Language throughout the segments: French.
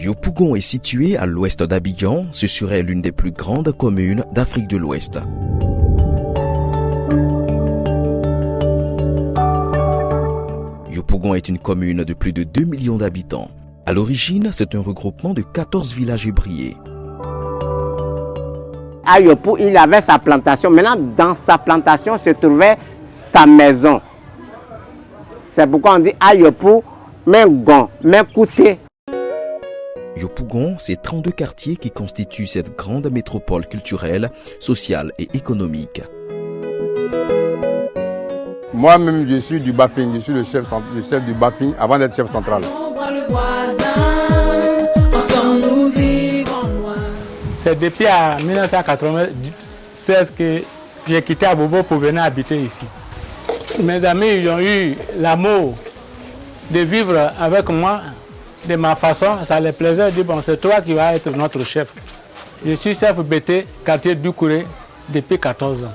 Yopougon est situé à l'ouest d'Abidjan. Ce serait l'une des plus grandes communes d'Afrique de l'Ouest. Yopougon est une commune de plus de 2 millions d'habitants. À l'origine, c'est un regroupement de 14 villages ébriés. À Yopou, il avait sa plantation. Maintenant, dans sa plantation se trouvait sa maison. C'est pourquoi on dit à Yopou, Mengon, Menkouté. Yopougon, c'est 32 quartiers qui constituent cette grande métropole culturelle, sociale et économique. Moi-même, je suis du Bafing, je suis le chef du Bafing avant d'être chef central. C'est depuis 1996 que j'ai quitté Abobo pour venir habiter ici. Mes amis ils ont eu l'amour de vivre avec moi de ma façon. Ça les plaisait de dire bon, c'est toi qui vas être notre chef. Je suis chef BT, quartier Doucouré, depuis 14 ans.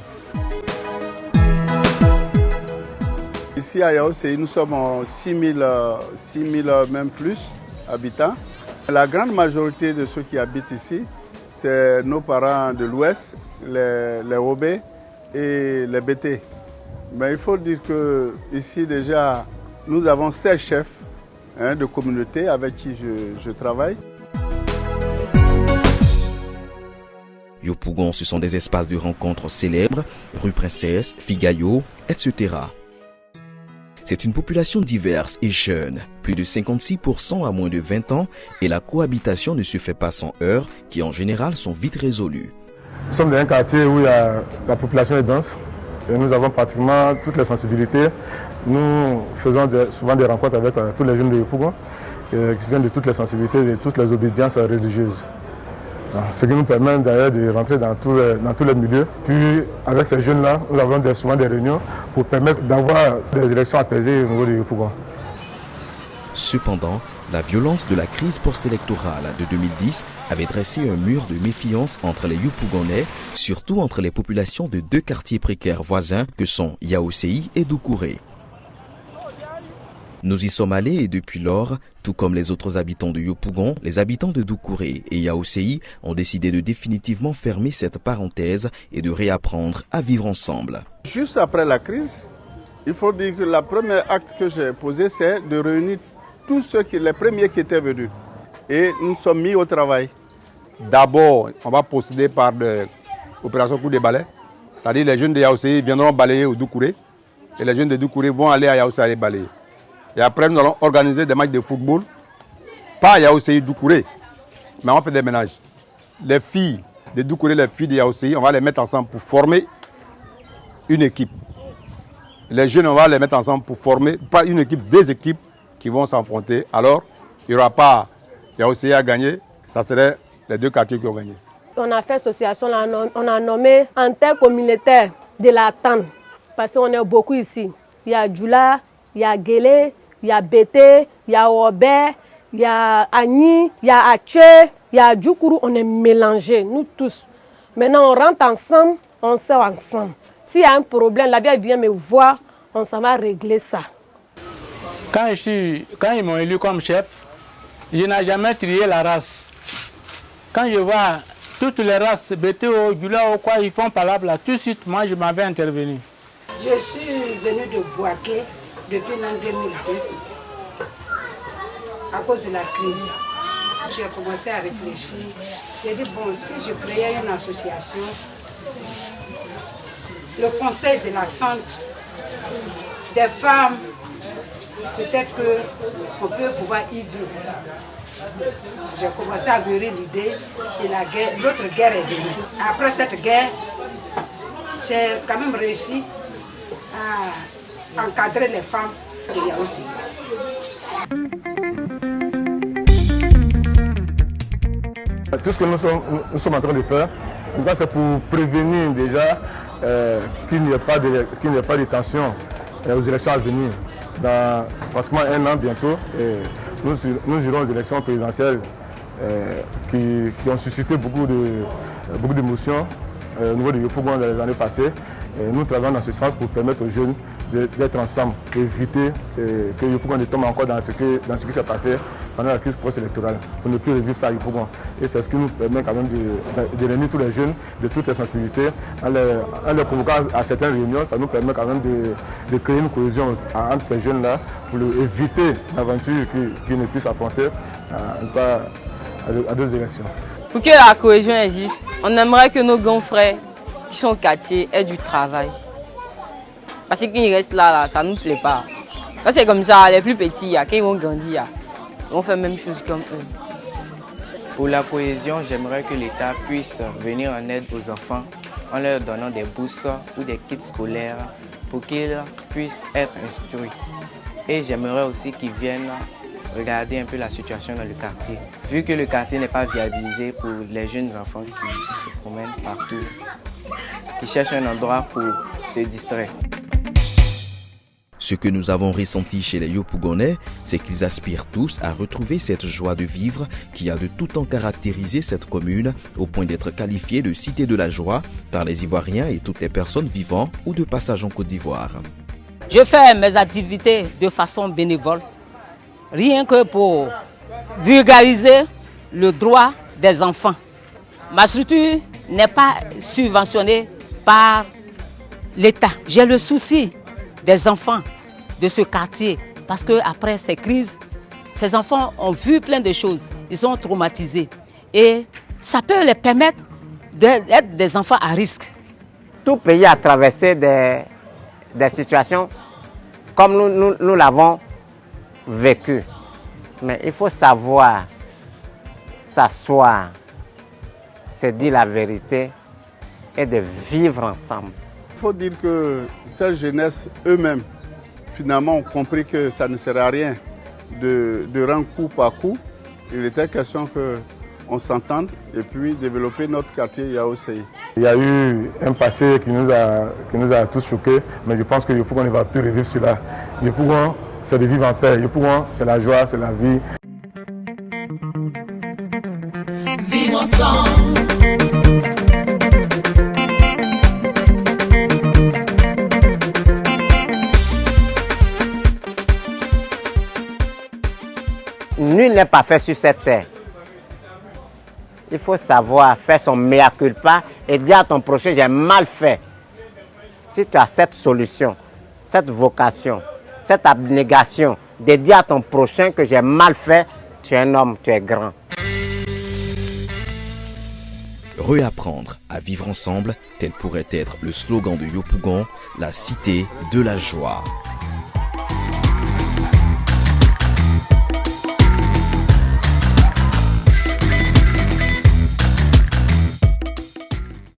Ici à Yaousséï, nous sommes 6 000 même plus habitants. La grande majorité de ceux qui habitent ici, c'est nos parents de l'Ouest, les Obé et les BT. Mais il faut dire qu'ici déjà, nous avons 16 chefs de communauté avec qui je travaille. Yopougon, ce sont des espaces de rencontres célèbres, rue Princesse, Figayo, etc. C'est une population diverse et jeune, plus de 56% à moins de 20 ans, et la cohabitation ne se fait pas sans heurts qui en général sont vite résolus. Nous sommes dans un quartier où la population est dense et nous avons pratiquement toutes les sensibilités. Nous faisons souvent des rencontres avec tous les jeunes de Yopougon qui viennent de toutes les sensibilités et de toutes les obédiences religieuses. Ce qui nous permet d'ailleurs de rentrer dans tous les milieux. Puis avec ces jeunes-là, nous avons souvent des réunions pour permettre d'avoir des élections apaisées au niveau de Yopougon. Cependant, la violence de la crise post-électorale de 2010 avait dressé un mur de méfiance entre les Yopougonais, surtout entre les populations de deux quartiers précaires voisins que sont Yaousséï et Doucouré. Nous y sommes allés et depuis lors, tout comme les autres habitants de Yopougon, les habitants de Doucouré et Yaousséï ont décidé de définitivement fermer cette parenthèse et de réapprendre à vivre ensemble. Juste après la crise, il faut dire que le premier acte que j'ai posé, c'est de réunir tous les premiers qui étaient venus. Et nous sommes mis au travail. D'abord, on va procéder par l'opération coup de balai. C'est-à-dire les jeunes de Yaousséï viendront balayer au Doucouré et les jeunes de Doucouré vont aller à Yaousséï aller balayer. Et après, nous allons organiser des matchs de football, pas à Yaousséï, Doucouré, mais on va faire des ménages. Les filles de Doucouré, les filles de Yaousséï, on va les mettre ensemble pour former une équipe. Les jeunes, on va les mettre ensemble pour former, pas une équipe, deux équipes qui vont s'affronter. Alors, il n'y aura pas Yaousséï à gagner, ça serait les deux quartiers qui ont gagné. On a fait association, on a nommé intercommunautaire de la TAN, parce qu'on est beaucoup ici. Il y a Djoula, il y a Guélé, il y a Bété, il y a Obé, il y a Agni, il y a Atché, il y a Djoukourou, on est mélangés, nous tous. Maintenant, on rentre ensemble, on sort ensemble. S'il y a un problème, la vieille vient me voir, on s'en va régler ça. Quand ils m'ont élu comme chef, je n'ai jamais trié la race. Quand je vois toutes les races, Bété ou Djoula ou quoi, ils font par là, tout de suite, moi, je m'avais intervenu. Je suis venu de Boaké depuis l'an 2002, à cause de la crise. J'ai commencé à réfléchir. J'ai dit, bon, si je créais une association, le conseil de la tante des femmes, peut-être qu'on peut pouvoir y vivre. J'ai commencé à mûrir l'idée et l'autre guerre est venue. Après cette guerre, j'ai quand même réussi à encadrer les femmes de Yaousséï. Tout ce que nous sommes en train de faire, c'est pour prévenir déjà qu'il n'y ait pas de tension aux élections à venir. Dans pratiquement un an bientôt, nous irons aux élections présidentielles qui ont suscité beaucoup d'émotions au niveau de Yopougon dans les années passées. Et nous travaillons dans ce sens pour permettre aux jeunes d'être ensemble, éviter que Yopougon ne tombe encore dans ce qui s'est passé pendant la crise post-électorale, pour ne plus revivre ça à Yopougon. Et c'est ce qui nous permet quand même de réunir tous les jeunes de toutes les sensibilités. En les convoquant à certaines réunions, ça nous permet quand même de créer une cohésion entre ces jeunes-là pour éviter l'aventure qu'ils ne puissent affronter à deux élections. Pour que la cohésion existe, on aimerait que nos grands frères qui sont au quartier aient du travail. Parce qu'ils restent là, ça ne nous plaît pas. Quand c'est comme ça, les plus petits, quand ils vont grandir, ils vont faire la même chose comme eux. Pour la cohésion, j'aimerais que l'État puisse venir en aide aux enfants en leur donnant des bourses ou des kits scolaires pour qu'ils puissent être instruits. Et j'aimerais aussi qu'ils viennent regarder un peu la situation dans le quartier. Vu que le quartier n'est pas viabilisé pour les jeunes enfants qui se promènent partout, qui cherchent un endroit pour se distraire. Ce que nous avons ressenti chez les Yopougonais, c'est qu'ils aspirent tous à retrouver cette joie de vivre qui a de tout temps caractérisé cette commune au point d'être qualifiée de cité de la joie par les Ivoiriens et toutes les personnes vivant ou de passage en Côte d'Ivoire. Je fais mes activités de façon bénévole, rien que pour vulgariser le droit des enfants. Ma structure n'est pas subventionnée par l'État. J'ai le souci des enfants de ce quartier parce qu'après ces crises, ces enfants ont vu plein de choses, ils sont traumatisés et ça peut les permettre d'être des enfants à risque. Tout pays a traversé des situations comme nous l'avons vécu. Mais il faut savoir s'asseoir, se dire la vérité et de vivre ensemble. Il faut dire que cette jeunesse eux-mêmes, finalement, ont compris que ça ne sert à rien de rendre coup par coup. Il était question qu'on s'entende et puis développer notre quartier Yaoséi. Il y a eu un passé qui nous a tous choqués, mais je pense que Yopougon ne va plus revivre cela. Yopougon, c'est de vivre en paix. Yopougon, c'est la joie, c'est la vie. Vivre ensemble. Nul n'est parfait sur cette terre. Il faut savoir faire son mea culpa et dire à ton prochain, j'ai mal fait. Si tu as cette solution, cette vocation, cette abnégation de dire à ton prochain que j'ai mal fait, tu es un homme, tu es grand. Réapprendre à vivre ensemble, tel pourrait être le slogan de Yopougon, la cité de la joie.